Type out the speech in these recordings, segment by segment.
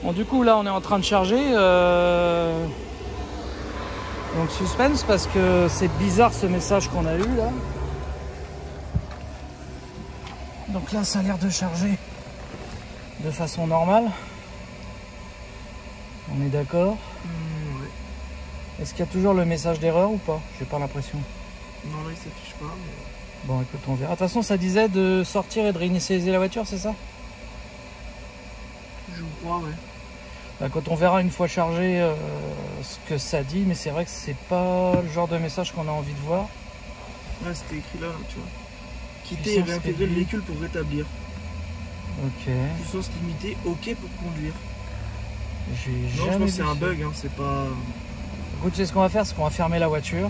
Bon, du coup, là, on est en train de charger. Donc, suspense, parce que c'est bizarre ce message qu'on a eu, là. Donc là, ça a l'air de charger de façon normale. On est d'accord? Ouais. Est-ce qu'il y a toujours le message d'erreur ou pas? J'ai pas l'impression. Non, là, il s'affiche pas. Mais... Bon, écoute, on verra. De toute façon, ça disait de sortir et de réinitialiser la voiture, c'est ça? Je crois, ouais. Bah, quand on verra une fois chargé ce que ça dit, mais c'est vrai que c'est pas le genre de message qu'on a envie de voir. Ouais, c'était écrit là, tu vois. Quitter et réintégrer le véhicule pour rétablir. Ok. Puissance limitée, ok pour conduire. J'ai Non, je jamais pense que vu c'est un ça. bug, hein, c'est pas... Écoute, tu sais ce qu'on va faire, c'est qu'on va fermer la voiture.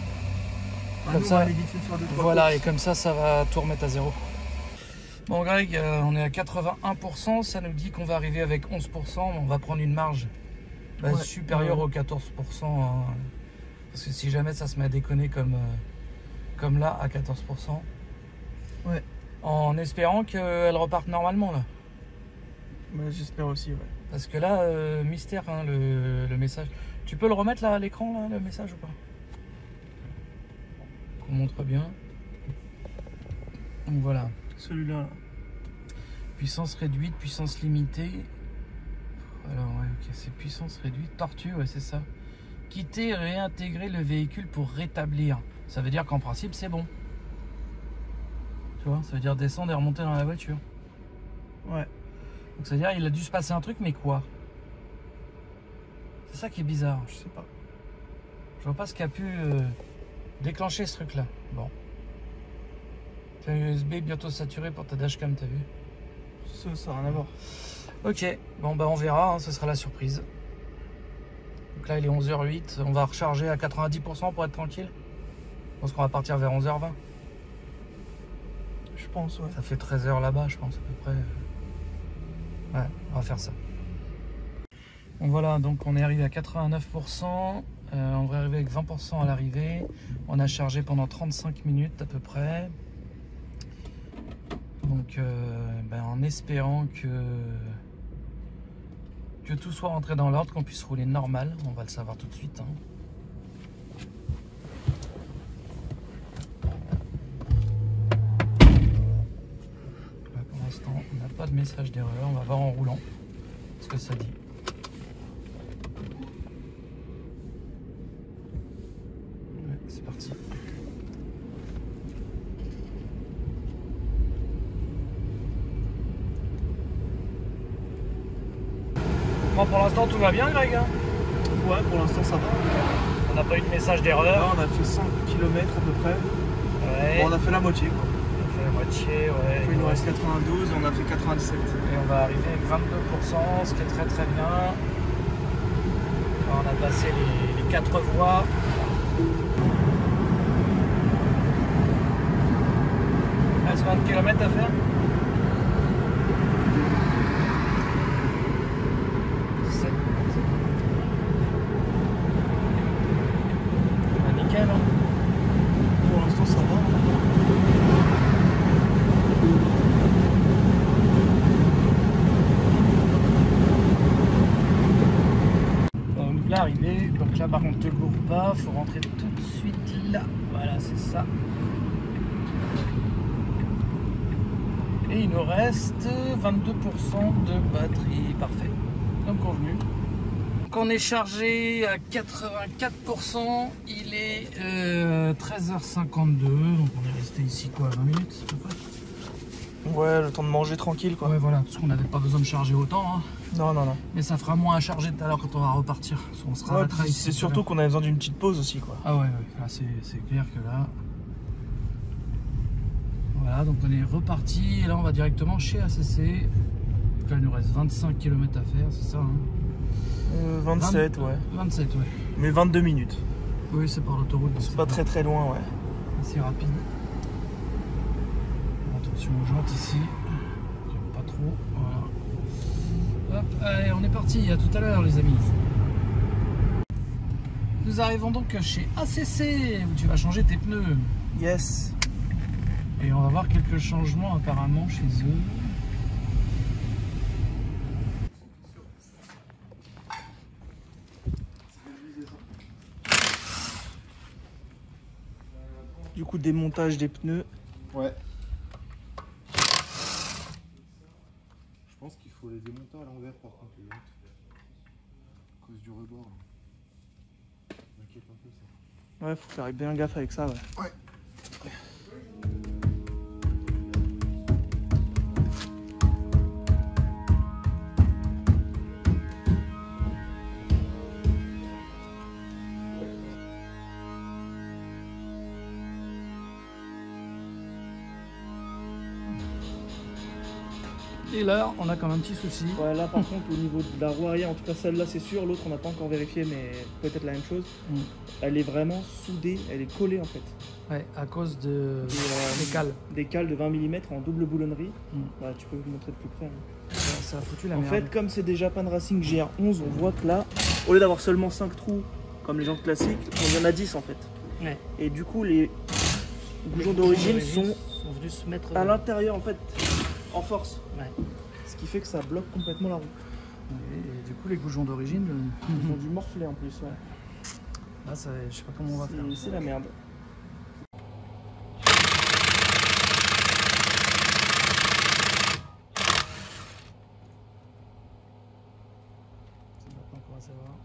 Ah, Comme nous, ça, on va aller vite fait faire deux, trois voilà, courses. et comme ça va tout remettre à zéro. Bon Greg, on est à 81%, ça nous dit qu'on va arriver avec 11%, on va prendre une marge Ouais, supérieure ouais. aux 14%, hein, parce que si jamais ça se met à déconner comme là, à 14%, Ouais. en espérant qu'elle reparte normalement là. Bah, j'espère aussi, ouais. Parce que là, mystère, hein, le message. Tu peux le remettre là à l'écran, là, le message ou pas? Qu'on montre bien. Donc voilà. Celui-là, là. Puissance réduite, puissance limitée. Alors ouais, ok, c'est puissance réduite. Tortue, ouais, c'est ça. Quitter et réintégrer le véhicule pour rétablir. Ça veut dire qu'en principe, c'est bon. Tu vois, ça veut dire descendre et remonter dans la voiture. Ouais. Donc ça veut dire il a dû se passer un truc, mais quoi? C'est ça qui est bizarre. Je sais pas. Je vois pas ce qui a pu déclencher ce truc-là. Bon. Clé USB bientôt saturé pour ta dashcam, t'as vu? Ça n'a rien à voir. Ok, bon bah on verra, hein, ce sera la surprise. Donc là il est 11h08, on va recharger à 90% pour être tranquille. Je pense qu'on va partir vers 11h20. Je pense, ouais. Ça fait 13h là-bas, je pense à peu près. Ouais, on va faire ça. Donc voilà, donc on est arrivé à 89%. On va arriver avec 20% à l'arrivée. On a chargé pendant 35 minutes à peu près. Donc en espérant que tout soit rentré dans l'ordre, qu'on puisse rouler normal. On va le savoir tout de suite. Hein. Là, pour l'instant, on n'a pas de message d'erreur. On va voir en roulant ce que ça dit. Ouais, c'est parti. Bon, pour l'instant, tout va bien, Greg, hein? Ouais, pour l'instant, ça va. On n'a pas eu de message d'erreur. Là, on a fait 100 km à peu près. Ouais. Bon, on a fait la moitié, quoi. On a fait la moitié, ouais. Il nous reste 92 et on a fait 97. Et on va arriver avec 22%, ce qui est très très bien. On a passé les 4 voies. Il reste 20 km à faire. 17. Ah, nickel, hein. Pour l'instant, ça va. Donc là, arrivé. Donc là, par contre, te gourre pas. Faut rentrer tout de suite là. Voilà, c'est ça. Et il nous reste 22% de batterie. Parfait. Comme convenu. Donc on est chargé à 84%. Il est 13h52. Donc on est resté ici quoi, 20 minutes à peu près. Ouais, le temps de manger tranquille, quoi. Ouais, voilà, parce qu'on n'avait pas besoin de charger autant. Hein. Non, non, non. Mais ça fera moins à charger tout à l'heure quand on va repartir. On se arrêtera ici. C'est surtout qu'on avait besoin d'une petite pause aussi, quoi. Ah ouais, ouais. Là, c'est clair que là... Voilà, donc on est reparti. Et là, on va directement chez ACC. Donc là, il nous reste 25 km à faire, c'est ça, hein? 27, ouais. 27, ouais. Mais 22 minutes. Oui, c'est par l'autoroute. C'est pas très très loin, ouais. assez rapide. Attention aux jantes ici. J'aime pas trop. Voilà. Hop, allez, on est parti. À tout à l'heure, les amis. Nous arrivons donc chez ACC où tu vas changer tes pneus. Yes. Et on va voir quelques changements apparemment chez eux. coup, démontage des pneus. Ouais. Je pense qu'il faut les démonter à l'envers par contre, les jantes. À cause du rebord. M'inquiète un peu ça. Ouais, faut faire bien gaffe avec ça, ouais. Ouais. Et là, on a quand même un petit souci. Ouais, là par contre, au niveau de la roue arrière, en tout cas celle-là c'est sûr, l'autre on n'a pas encore vérifié, mais peut-être la même chose. Elle est vraiment soudée, elle est collée en fait. Ouais, à cause de des cales. Des cales de 20 mm en double boulonnerie. Bah, tu peux vous montrer de plus près. Hein. Ça a foutu la En merde. fait, comme c'est des Japan Racing GR11, on voit que là, au lieu d'avoir seulement 5 trous comme les jantes classiques, il y en a 10 en fait. Ouais. Et du coup, les bougons d'origine sont venus se mettre à l'intérieur en fait, en force. Ouais. Ce qui fait que ça bloque complètement la roue. Et du coup, les goujons d'origine, Ils ont dû morfler en plus. Ouais. là, ça, je sais pas comment on va faire. C'est la merde. C'est maintenant qu'on va savoir.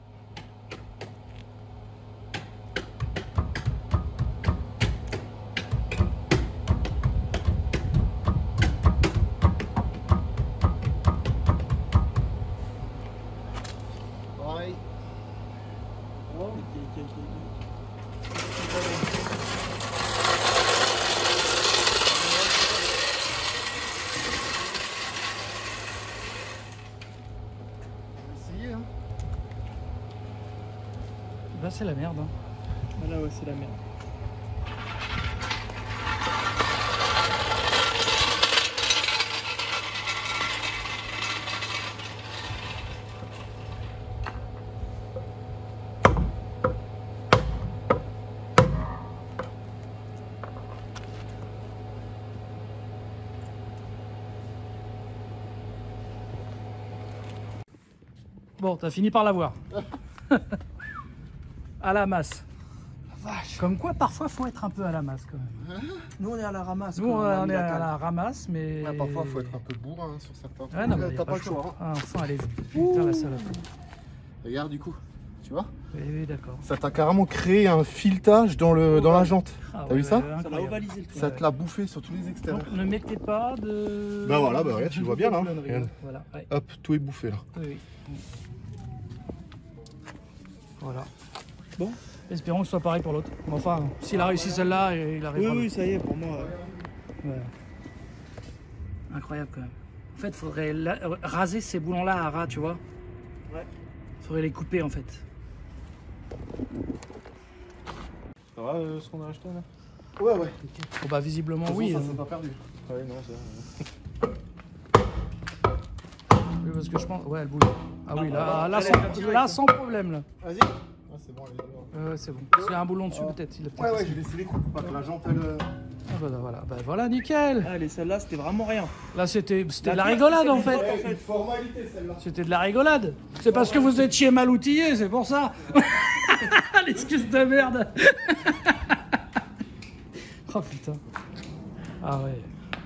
Pareil. Oh, Essayez hein. Là, c'est la merde. Hein. Ah là ouais, c'est la merde. Bon, t'as fini par l'avoir. À la masse. Vache. Comme quoi, parfois, faut être un peu à la masse quand même. Nous on est à la ramasse. Nous, quand on a mis est la à cale. la ramasse, mais. Ouais, parfois, il faut être un peu bourrin hein, sur certains trucs. Ouais, non, mais y a T'as pas le le choix. Ah, enfin, allez. Putain, la salope. Regarde du coup, tu vois. Oui, oui, d'accord. Ça t'a carrément créé un filetage dans la jante. Ah, T'as vu ça Ça l'a ovalisé le truc. Ça te l'a bouffé sur tous les extérieurs. Donc, ne mettez pas de. Bah voilà, bah regarde, tu le vois bien là. Regarde. Voilà, ouais. Hop, tout est bouffé là. Oui, oui. Voilà. Bon. Espérons que ce soit pareil pour l'autre. Enfin, s'il a réussi celle-là, il arrivera. Oui, oui, ça y est, pour moi. Ouais. Incroyable quand même. En fait, il faudrait raser ces boulons-là à ras, tu vois. Ouais. Il faudrait les couper en fait. Ça va ce qu'on a acheté là? Ouais, ouais. Bon, bah, visiblement, Oui, oui. ça s'est pas perdu. Ouais, non, ça. Oui, parce que je pense. Ouais, le boulot. Ah oui, là, sans problème. Là. Vas-y. Ah, c'est bon, allez. C'est bon. C'est un boulon dessus peut-être. Ouais, ouais, j'ai laissé les coups, pas que la jante elle. Ah, bah, voilà. Bah, voilà, nickel. Allez, celle-là, c'était vraiment rien. Là, c'était de la rigolade en fait. Ouais, une formalité celle-là. C'était de la rigolade. C'est parce que vous étiez mal outillés, c'est pour ça. L'excuse de merde. Oh putain. Ah ouais.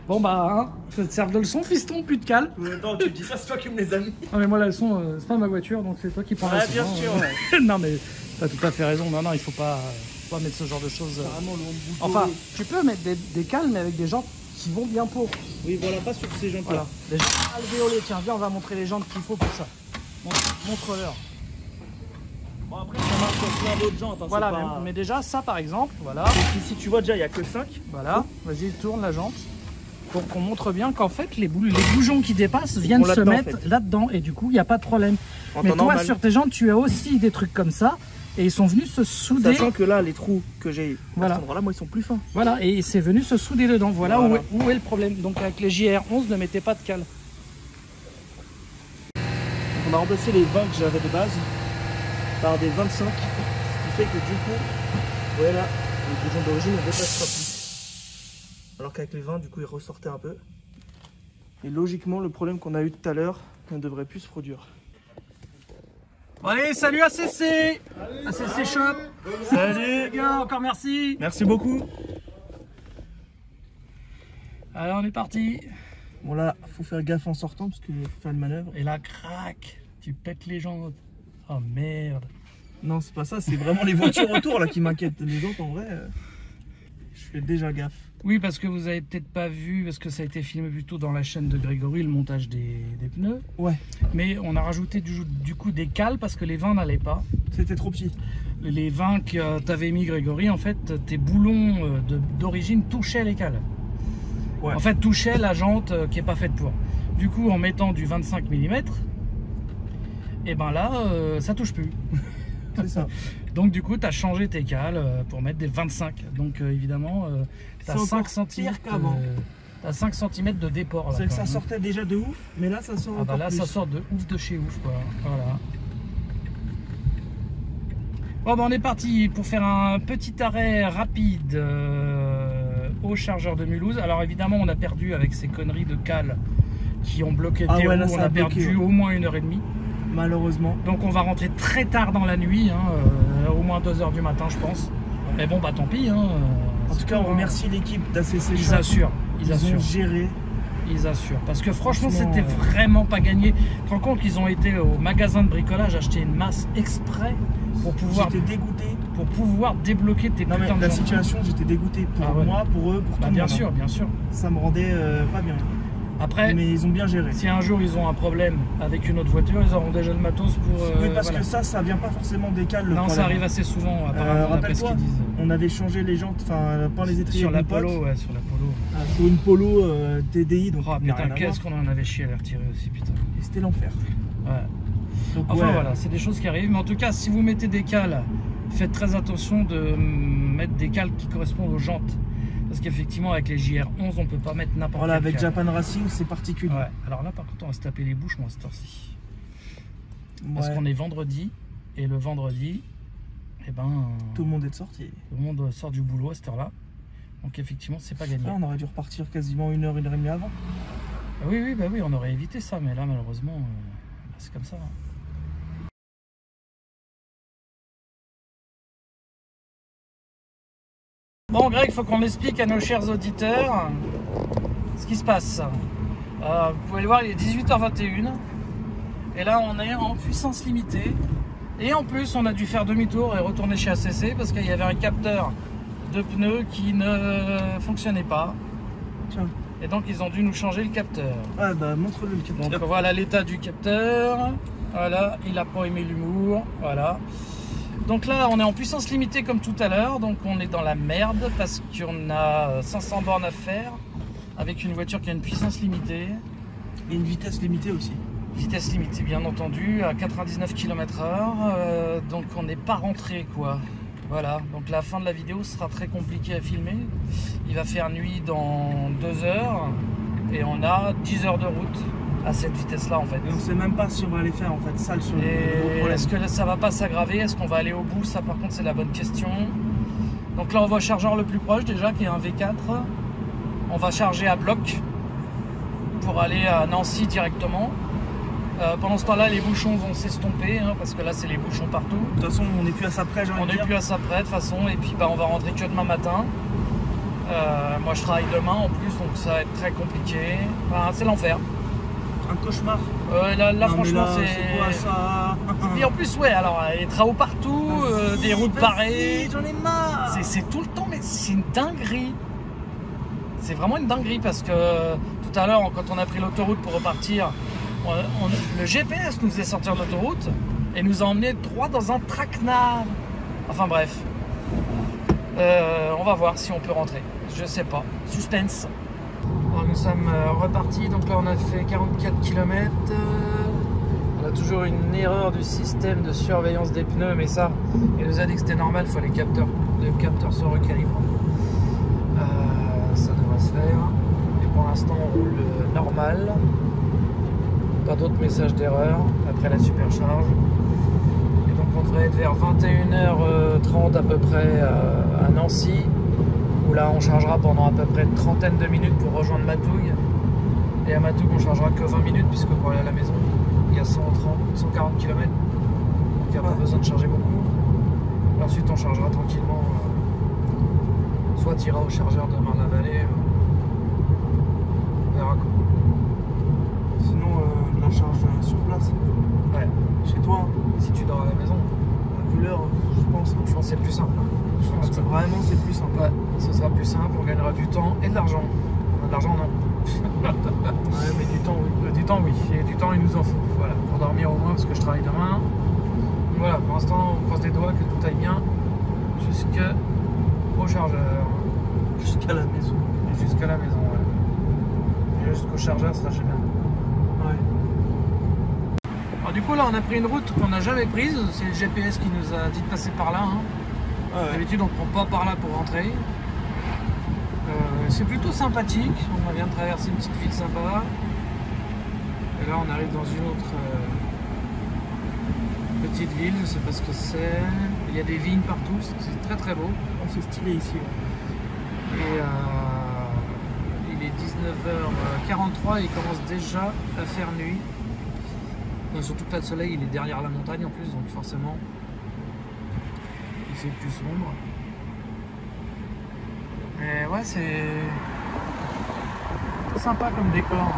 Bon bah, hein, ça te sert de leçon, fiston, plus de cale. Attends, tu dis ça, c'est toi qui me les as mis. Non mais moi la leçon, c'est pas ma voiture, donc c'est toi qui prends la Ouais, leçon. bien hein. sûr, ouais. Non mais t'as tout à fait raison. Non, il faut pas mettre ce genre de choses. Vraiment loin de bout. Enfin, tu peux mettre des cales, mais avec des jantes qui vont bien pour. Oui, voilà, pas sur ces jantes-là. Voilà. Des jantes alvéolées. Tiens, viens, on va montrer les jantes qu'il faut pour ça. Montre-leur. Bon, après, ça marche sur plein d'autres jantes. Hein, Voilà, c'est pas... mais déjà, ça par exemple, voilà. Donc, ici, tu vois déjà, il n'y a que 5. Voilà, vas-y, tourne la jante. Pour qu'on montre bien qu'en fait, les boujons qui dépassent viennent se mettre là-dedans. Et du coup, il n'y a pas de problème. Mais toi, normal. sur tes jantes, tu as aussi des trucs comme ça. Et ils sont venus se souder. Sachant que là, les trous que j'ai voilà. à cet endroit-là, moi, ils sont plus fins. Voilà, et c'est venu se souder dedans. Voilà, où est le problème. Donc avec les JR11, ne mettez pas de cale. Donc, on a remplacé les 20 que j'avais de base par des 25. Ce qui fait que du coup, voilà, les boujons d'origine ne dépassent pas plus. Alors qu'avec les 20, du coup, ils ressortaient un peu. Et logiquement, le problème qu'on a eu tout à l'heure ne devrait plus se produire. Allez, salut ACC. ACC Shop. Salut les gars, encore merci. Merci beaucoup. Allez, on est parti. Bon là, faut faire gaffe en sortant parce qu'il faut faire une manœuvre. Et là, crac, tu pètes les jantes. Oh merde. Non, c'est pas ça, c'est vraiment les voitures autour là qui m'inquiètent. Les autres, en vrai, je fais déjà gaffe. Oui, parce que vous avez peut-être pas vu, parce que ça a été filmé plutôt dans la chaîne de Grégory, le montage des pneus. Ouais. Mais on a rajouté du coup des cales parce que les vins n'allaient pas. C'était trop petit. Les vins que t'avais mis, Grégory, en fait, tes boulons d'origine touchaient les cales. Ouais. En fait, touchaient la jante qui est pas faite pour. Du coup, en mettant du 25 mm, et ben là, ça touche plus. C'est ça. Donc du coup, tu as changé tes cales pour mettre des 25. Donc évidemment, tu as 5 cm. T'as 5 cm de déport. C'est que ça sortait déjà de ouf, mais là ça sort encore là, plus. Ça sort de ouf de chez ouf, quoi. Voilà. Bon, ben, on est parti pour faire un petit arrêt rapide au chargeur de Mulhouse. Alors évidemment, on a perdu avec ces conneries de cales qui ont bloqué tes roues. On a perdu au moins 1h30. Malheureusement. Donc on va rentrer très tard dans la nuit, hein, au moins 2 h du matin, je pense. Mais bon, bah tant pis. Hein, en tout cas, on remercie l'équipe d'ACC. Ils assurent. Ils ont géré. Ils assurent. Parce que franchement, c'était vraiment pas gagné. Tu te rends compte qu'ils ont été au magasin de bricolage acheter une masse exprès pour pouvoir. J'étais dégoûté. Pour pouvoir débloquer tes putains de la situation, j'étais dégoûté pour moi, pour eux, pour tout le monde. Bien sûr, bien sûr. Ça me rendait pas bien. Après, mais ils ont bien géré. Si un jour ils ont un problème avec une autre voiture, ils auront déjà le matos pour. Oui, parce que ça vient pas forcément des cales. Non, ça arrive assez souvent. Rappelle-toi, on avait changé les jantes, enfin, pas les étriers. Sur la Polo, ouais, sur la Polo. Sur une Polo TDI, donc. Oh putain, qu'est-ce qu'on en avait chié à les retirer aussi, putain. Et c'était l'enfer. Ouais. Donc, enfin voilà, c'est des choses qui arrivent. Mais en tout cas, si vous mettez des cales, faites très attention de mettre des cales qui correspondent aux jantes. Parce qu'effectivement, avec les JR11, on peut pas mettre n'importe quel. Voilà, avec Japan Racing, c'est particulier. Ouais. Alors là, par contre, on va se taper les bouches, moi, à cette heure-ci. Parce qu'on est vendredi, et le vendredi, eh ben. Tout le monde est sorti. Tout le monde sort du boulot à cette heure-là. Donc effectivement, c'est pas gagné. Ah, on aurait dû repartir quasiment 1 h, 1h30 avant. Oui, bah oui, on aurait évité ça, mais là, malheureusement, c'est comme ça. Hein. Bon Greg, il faut qu'on explique à nos chers auditeurs ce qui se passe. Vous pouvez le voir, il est 18 h 21 et là on est en puissance limitée. Et en plus on a dû faire demi-tour et retourner chez ACC parce qu'il y avait un capteur de pneus qui ne fonctionnait pas. Tiens. Et donc ils ont dû nous changer le capteur. Ah bah montre-le le capteur. Donc voilà l'état du capteur. Voilà, il n'a pas aimé l'humour. Voilà. Donc là, on est en puissance limitée comme tout à l'heure, donc on est dans la merde parce qu'on a 500 bornes à faire avec une voiture qui a une puissance limitée. Et une vitesse limitée aussi. Vitesse limitée, bien entendu, à 99 km/h, donc on n'est pas rentré quoi. Voilà, donc la fin de la vidéo sera très compliquée à filmer. Il va faire nuit dans 2 heures et on a 10 heures de route. À cette vitesse-là en fait. Et on sait même pas si on va aller faire en fait ça sur le Est-ce que ça va pas s'aggraver? Est-ce qu'on va aller au bout? Ça par contre c'est la bonne question. Donc là on va au chargeur le plus proche déjà qui est un V4. On va charger à bloc pour aller à Nancy directement. Pendant ce temps-là les bouchons vont s'estomper hein, parce que là c'est les bouchons partout. De toute façon on n'est plus à ça près. On n'est plus à ça près de toute façon et puis bah, on va rentrer que demain matin. Moi je travaille demain en plus donc ça va être très compliqué. Enfin, c'est l'enfer. Un cauchemar. Là franchement c'est quoi ça? Et en plus ouais alors les travaux partout, des routes barrées. J'en ai marre. C'est tout le temps mais c'est une dinguerie. C'est vraiment une dinguerie parce que tout à l'heure quand on a pris l'autoroute pour repartir, le GPS nous faisait sortir de l'autoroute et nous a emmené droit dans un traquenard. Enfin bref. On va voir si on peut rentrer. Je sais pas. Suspense. Alors, nous sommes repartis, donc là on a fait 44 km. On a toujours une erreur du système de surveillance des pneus, mais ça, il nous a dit que c'était normal, il faut les capteurs, le capteur se recalibre. Ça devrait se faire. Et pour l'instant on roule normal. Pas d'autres messages d'erreur après la supercharge. Et donc on devrait être vers 21h30 à peu près à Nancy. Où là on chargera pendant à peu près une trentaine de minutes pour rejoindre Matouille. Et à Matouille on chargera que 20 minutes puisque pour aller à la maison il y a 140 km. Donc il n'y a pas besoin de charger beaucoup. Et ensuite on chargera tranquillement. Soit tu iras au chargeur de Marne-la-Vallée verra quoi. Sinon, la charge sur place, Ouais. chez toi, hein. Si tu dors à la maison, Vu l'heure, je pense. je pense que c'est plus simple. Je pense que Vraiment, c'est plus simple. ouais, ce sera plus simple, on gagnera du temps et de l'argent. De l'argent non. Ouais, mais du temps, oui. Du temps oui, et du temps il nous en faut. Voilà, pour dormir au moins parce que je travaille demain. Donc voilà, pour l'instant on croise des doigts que tout aille bien jusqu'au chargeur. Jusqu'à la maison. Et jusqu'à la maison, voilà. Et jusqu'au chargeur, ça j'ai bien. Ouais. Alors du coup là on a pris une route qu'on n'a jamais prise, c'est le GPS qui nous a dit de passer par là. Hein. Ah ouais. D'habitude on prend pas par là pour rentrer. C'est plutôt sympathique, on vient de traverser une petite ville sympa. Et là on arrive dans une autre petite ville, je sais pas ce que c'est. Il y a des vignes partout, c'est très très beau. Oh, c'est stylé ici. Ouais. Et il est 19h43 et il commence déjà à faire nuit. Donc, surtout que là le soleil il est derrière la montagne en plus, donc forcément il fait plus sombre. Mais ouais, c'est sympa comme décor.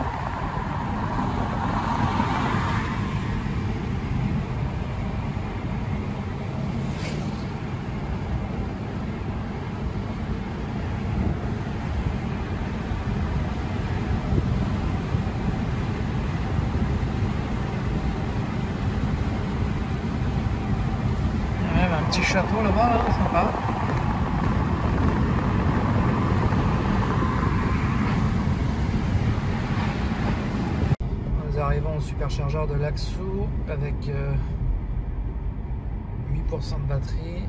Il y a même un petit château là-bas, là, sympa. Nous arrivons au superchargeur de Laxou avec 8% de batterie.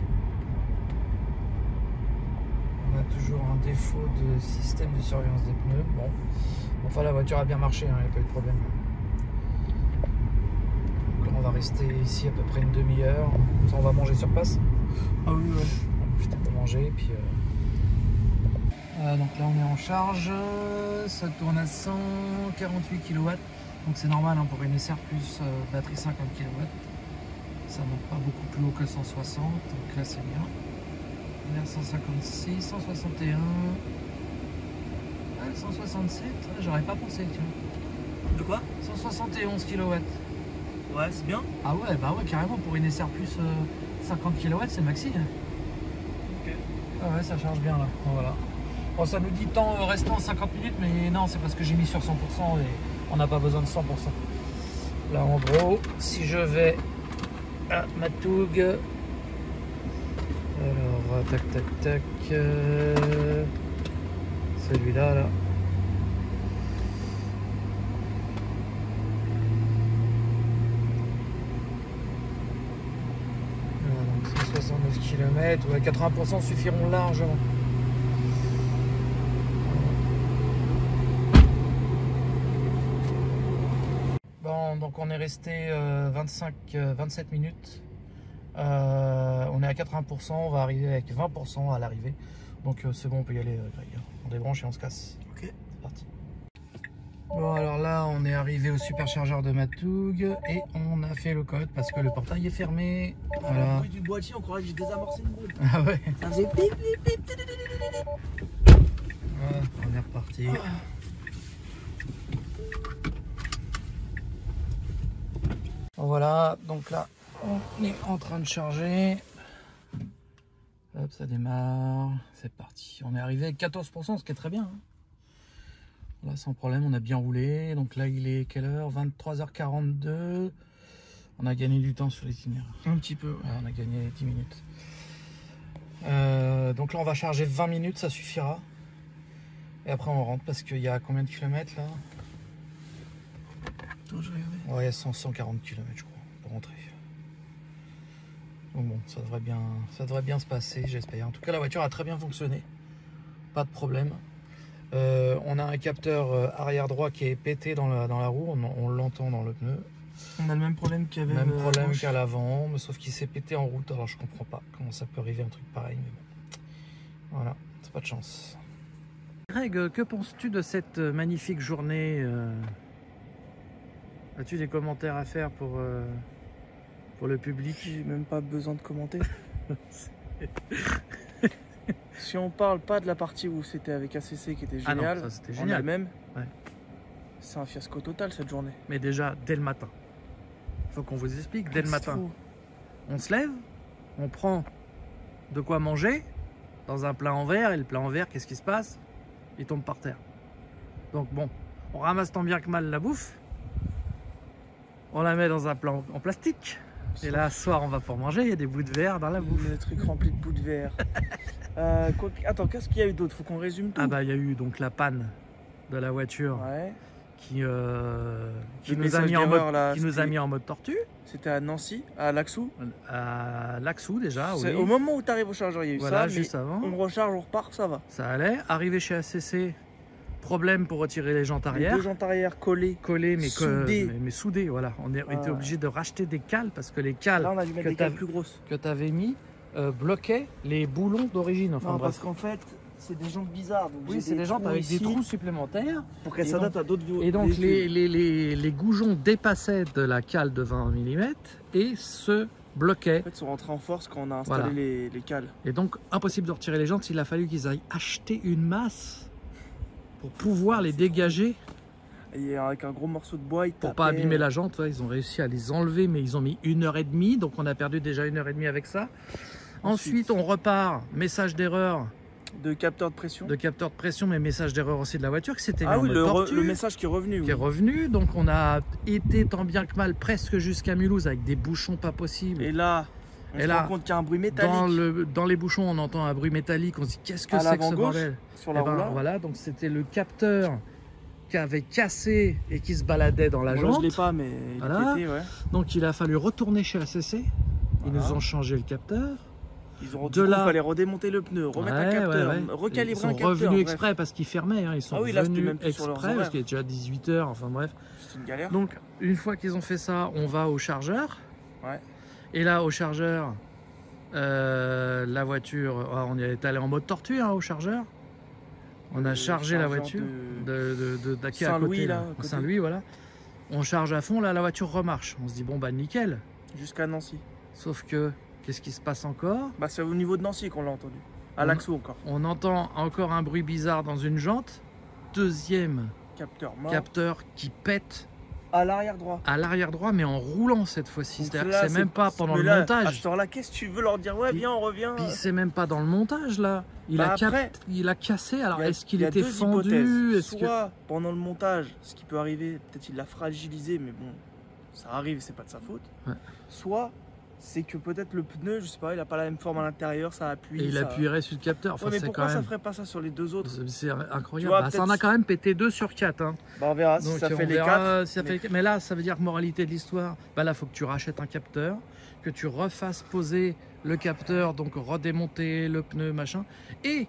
On a toujours un défaut de système de surveillance des pneus. Bon, enfin la voiture a bien marché, hein, il n'y a pas eu de problème. Donc là, on va rester ici à peu près une demi-heure. Ça, on va manger sur place. Ah oui, ouais. Putain, pour manger, puis voilà, donc là on est en charge, ça tourne à 148 kW, donc c'est normal hein, pour une SR plus batterie 50 kW, ça monte pas beaucoup plus haut que 160, donc là c'est bien. On est à 156, 161, 167, j'aurais pas pensé, tu vois. De quoi? 171 kW. Ouais, c'est bien. Ah ouais, bah ouais, carrément pour une SR plus 50 kW c'est maxi. Ok. Ah ouais, ça charge bien là, voilà. Bon, ça nous dit temps restant 50 minutes, mais non, c'est parce que j'ai mis sur 100% et on n'a pas besoin de 100%. Là, en gros, si je vais à Matoug, alors, tac, tac, tac, celui-là, là. Voilà, donc 169 km, ouais, 80% suffiront largement. Bon, donc on est resté 27 minutes. On est à 80%, on va arriver avec 20% à l'arrivée. Donc c'est bon, on peut y aller, Greg. On débranche et on se casse. Ok. C'est parti. Bon, alors là, on est arrivé au superchargeur de Matoug et on a fait le code parce que le portail est fermé. Voilà. Le bruit du boîtier, on croirait que j'ai désamorcé une boule. Ah ouais. Ça faisait pip, pip, pip, pip, Voilà, on est reparti. Voilà, donc là, on est en train de charger. Hop, ça démarre. C'est parti. On est arrivé avec 14%, ce qui est très bien. Hein. Là, sans problème, on a bien roulé. Donc là, il est quelle heure? 23h42. On a gagné du temps sur l'itinéraire. Un petit peu. Ouais, on a gagné 10 minutes. Donc là, on va charger 20 minutes, ça suffira. Et après, on rentre parce qu'il y a combien de kilomètres là? Attends, je vais regarder. Ouais, il y a 140 km, je crois, pour rentrer. Donc bon, ça devrait bien se passer, j'espère. En tout cas, la voiture a très bien fonctionné. Pas de problème. On a un capteur arrière droit qui est pété dans la roue. On l'entend dans le pneu. On a le même problème qu'il y avait. Même problème qu'à l'avant, mais sauf qu'il s'est pété en route. Alors je comprends pas comment ça peut arriver un truc pareil. Mais bon. Voilà, c'est pas de chance. Greg, que penses-tu de cette magnifique journée? As-tu des commentaires à faire pour le public? J'ai même pas besoin de commenter. Si on parle pas de la partie où c'était avec ACC qui était Ah non, génial, ça, c'était en génial. elle-même, Ouais. c'est un fiasco total cette journée. Mais déjà, dès le matin. Faut qu'on vous explique, dès le matin. On se lève, on prend de quoi manger dans un plat en verre, et le plat en verre, qu'est-ce qui se passe? Il tombe par terre. Donc bon, on ramasse tant bien que mal la bouffe, on la met dans un plat en plastique, et là, ce soir, on va pour manger, il y a des bouts de verre dans la bouffe. Le truc rempli de bouts de verre. Attends, qu'est-ce qu'il y a eu d'autre? Faut qu'on résume tout. Ah bah, il y a eu donc la panne de la voiture Ouais. qui nous a mis en mode tortue. C'était à Nancy, à Laxou. À Laxou déjà, oui. Au moment où tu arrives au chargeur, il y a eu voilà, ça, juste mais avant. on recharge, on repart, ça va. Ça allait. Arrivé chez ACC, problème pour retirer les jantes arrière. Les deux jantes arrière collées. Collées, mais soudées. Mais soudées, voilà. On était obligé de racheter des cales parce que les cales Là, on a dû mettre des cales plus grosses. Que tu avais mis bloquaient les boulons d'origine. Enfin, non, parce qu'en fait, c'est des jantes bizarres. Donc oui, c'est des jantes avec des trous supplémentaires. Pour qu'elles s'adaptent à d'autres véhicules. Et donc, les goujons dépassaient de la cale de 20 mm et se bloquaient. En fait, ils sont rentrés en force quand on a installé les cales. Et donc, impossible de retirer les jantes. Il a fallu qu'ils aillent acheter une masse pour pouvoir les dégager. Et avec un gros morceau de bois, pour pas abîmer la jante, ouais, ils ont réussi à les enlever, mais ils ont mis 1h30. Donc, on a perdu déjà 1h30 avec ça. Ensuite, on repart. Message d'erreur. De capteur de pression. De capteur de pression, mais message d'erreur aussi de la voiture qui s'était mis en mode tortue, le message qui est revenu. Qui est revenu. Donc on a été tant bien que mal presque jusqu'à Mulhouse avec des bouchons pas possibles. Et là, on se rend compte qu'il y a un bruit métallique. Dans les bouchons, on entend un bruit métallique. On se dit qu'est-ce que c'est que ce bordel? Sur la roulade. Voilà, donc c'était le capteur qui avait cassé et qui se baladait dans la jante. Je l'ai pas, mais voilà. il était, ouais. Donc il a fallu retourner chez ACC. Ils nous ont changé le capteur. Ils ont il fallait redémonter le pneu, remettre un capteur, recalibrer un capteur. Ils sont revenus exprès parce qu'ils fermaient. Hein. Ils sont revenus exprès parce qu'il est déjà 18 h. Enfin bref. C'est une galère. Donc une fois qu'ils ont fait ça, on va au chargeur. Ouais. Et là, au chargeur, la voiture, on est allé en mode tortue hein, au chargeur. On a chargé la voiture de Saint-Louis, là. Saint-Louis, voilà. On charge à fond, là, la voiture remarche. On se dit, bon, bah nickel. Jusqu'à Nancy. Sauf que, qu'est-ce qui se passe encore? Bah, c'est au niveau de Nancy qu'on l'a entendu. À Laxou encore. On entend encore un bruit bizarre dans une jante. Deuxième capteur qui pète. À l'arrière droit. À l'arrière droit, mais en roulant cette fois-ci. C'est même pas pendant le montage. Alors là, qu'est-ce que tu veux leur dire? Ouais, viens, on revient. Puis c'est même pas dans le montage là. Il a cassé. Alors est-ce qu'il était fendu? Soit pendant le montage, ce qui peut arriver, peut-être il l'a fragilisé, mais bon, ça arrive, c'est pas de sa faute. Ouais. Soit c'est que peut-être le pneu, je sais pas, il a pas la même forme à l'intérieur, ça appuie. Et il appuierait sur le capteur. Enfin, ouais, mais pourquoi ça ferait pas ça sur les deux autres? C'est incroyable. Vois, ça en a quand même pété 2 sur 4. Hein. Bah on verra si ça fait les 4. Mais là, ça veut dire que moralité de l'histoire, bah là, il faut que tu rachètes un capteur, que tu refasses poser le capteur, donc redémonter le pneu, machin. Et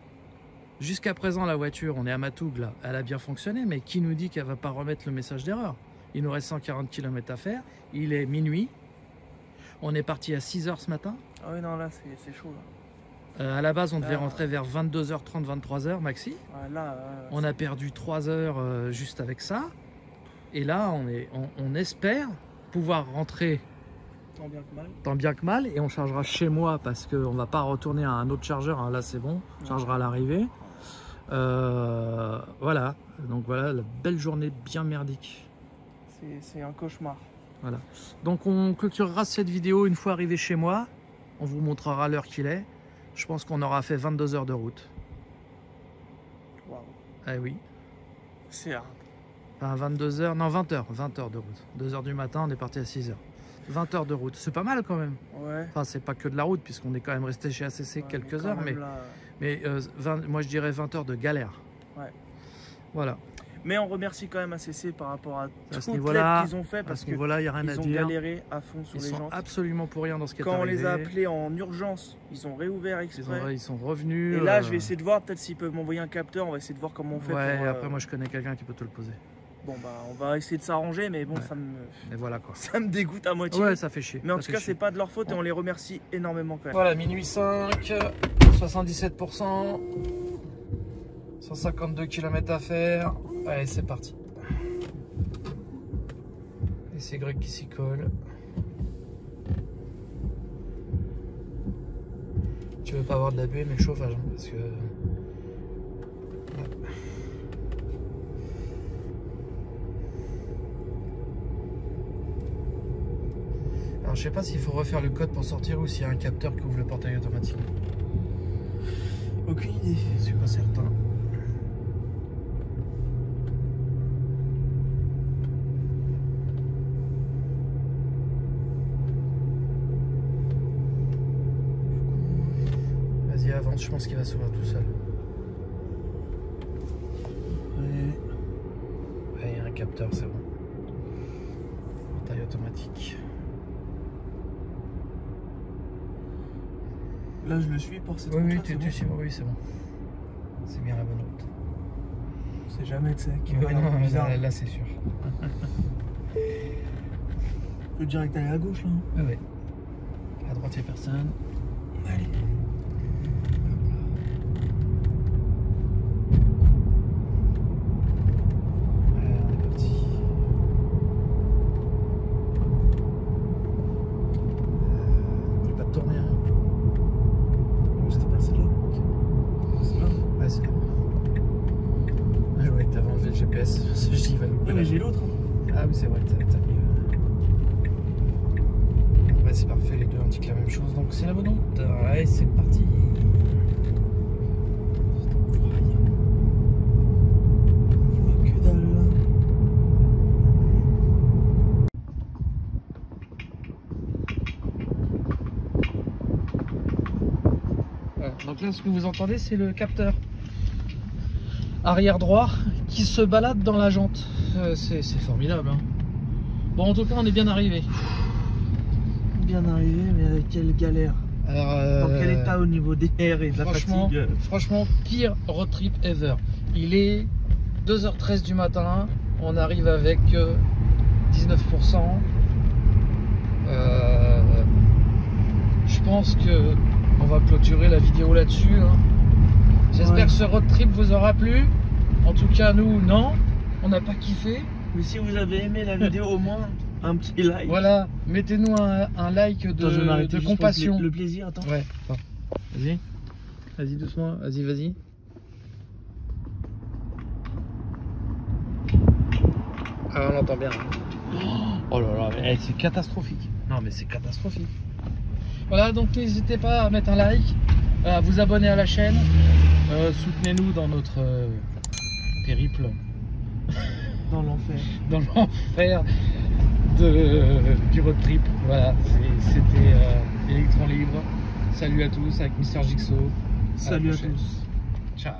jusqu'à présent, la voiture, on est à Matoug, là, elle a bien fonctionné, mais qui nous dit qu'elle va pas remettre le message d'erreur? Il nous reste 140 km à faire. Il est minuit. On est parti à 6 h ce matin. Ah oui, non, là, c'est chaud. Là. À la base, on devait rentrer vers 22h30, 23h, maxi. Ouais, là, on a perdu 3 heures juste avec ça. Et là, on espère pouvoir rentrer tant bien que mal. Et on chargera chez moi parce qu'on ne va pas retourner à un autre chargeur. Hein, là, c'est bon. On chargera à l'arrivée. Voilà. Donc voilà, la belle journée bien merdique. C'est un cauchemar. Voilà. Donc on clôturera cette vidéo une fois arrivé chez moi. On vous montrera l'heure qu'il est. Je pense qu'on aura fait 22 heures de route. Waouh. Eh oui. C'est hard. Enfin 22 heures, non 20 heures. 20 heures de route. 2 h du matin, on est parti à 6 h. 20 heures de route. C'est pas mal quand même. Ouais. Enfin c'est pas que de la route puisqu'on est quand même resté chez ACC quelques heures. Mais moi je dirais 20 heures de galère. Ouais. Voilà. Mais on remercie quand même ACC par rapport à toute l'aide qu'ils ont fait parce qu'ils ont galéré à fond sur les jantes. Ils sont absolument pour rien dans ce qui est arrivé. Quand on les a appelés en urgence, ils ont réouvert exprès. Ils sont revenus. Et là, je vais essayer de voir, peut-être s'ils peuvent m'envoyer un capteur, on va essayer de voir comment on fait. Ouais, et après moi je connais quelqu'un qui peut te le poser. Bon bah on va essayer de s'arranger, mais bon et voilà, quoi. Ça me dégoûte à moitié. Ouais, ça fait chier. Mais en tout cas, c'est pas de leur faute et on les remercie énormément quand même. Voilà, minuit 5, 77%, 152 km à faire. Allez, c'est parti. Et c'est Greg qui s'y colle. Tu veux pas avoir de la buée mais le chauffage, hein, parce que... Ouais. Alors je sais pas s'il faut refaire le code pour sortir ou s'il y a un capteur qui ouvre le portail automatique. Aucune idée. C'est pas certain. Vas-y, avance, je pense qu'il va s'ouvrir tout seul. Ouais, il y a un capteur, c'est bon. Portail automatique. Là, je le suis pour cette Oui, route-là, oui, c'est bon. tu suis, oui, c'est bon. C'est bien la bonne route. On sait jamais, tu sais, qui Ouais, va non, bizarre. là c'est sûr. On peut direct aller à gauche, là. Ah ouais. À droite, il n'y a personne. Allez. Voilà, on est parti. N'oublie pas de tourner. Hein. C'était pas celle-là. C'est là. Ouais, c'est là. Ah ouais, t'avais enlevé le GPS. Ce J va louper. Oui, mais j'ai l'autre. Hein. Ah oui, c'est vrai, t'as mis. Ouais, c'est parfait, les deux indiquent la même chose, donc c'est la bonne route. Ouais, c'est parti. Je vois que dalle, là. Voilà. Donc là, ce que vous entendez, c'est le capteur arrière droit qui se balade dans la jante. C'est formidable. Hein. Bon, en tout cas, on est bien arrivé. Bien arrivé, mais avec quelle galère. Alors, Dans quel état au niveau des airs et de la fatigue? franchement, pire road trip ever. Il est 2h13 du matin. On arrive avec 19%. Je pense que on va clôturer la vidéo là-dessus. Hein. J'espère Ouais. que ce road trip vous aura plu. En tout cas, nous, non. On n'a pas kiffé. Mais si vous avez aimé la vidéo, au moins un petit like. Voilà, mettez-nous un like Attends, je vais m'arrêter de juste pour compassion. le plaisir, attends. Ouais, attends. Vas-y. Vas-y doucement, vas-y. Ah, on entend bien. Oh là là, mais c'est catastrophique. Non, mais c'est catastrophique. Voilà, donc n'hésitez pas à mettre un like, à vous abonner à la chaîne. Soutenez-nous dans notre périple Dans l'enfer. dans l'enfer du road trip. Voilà, c'était Electron Libre. Salut à tous avec Mister Jigsaw. À la Salut à prochaine. tous. Ciao.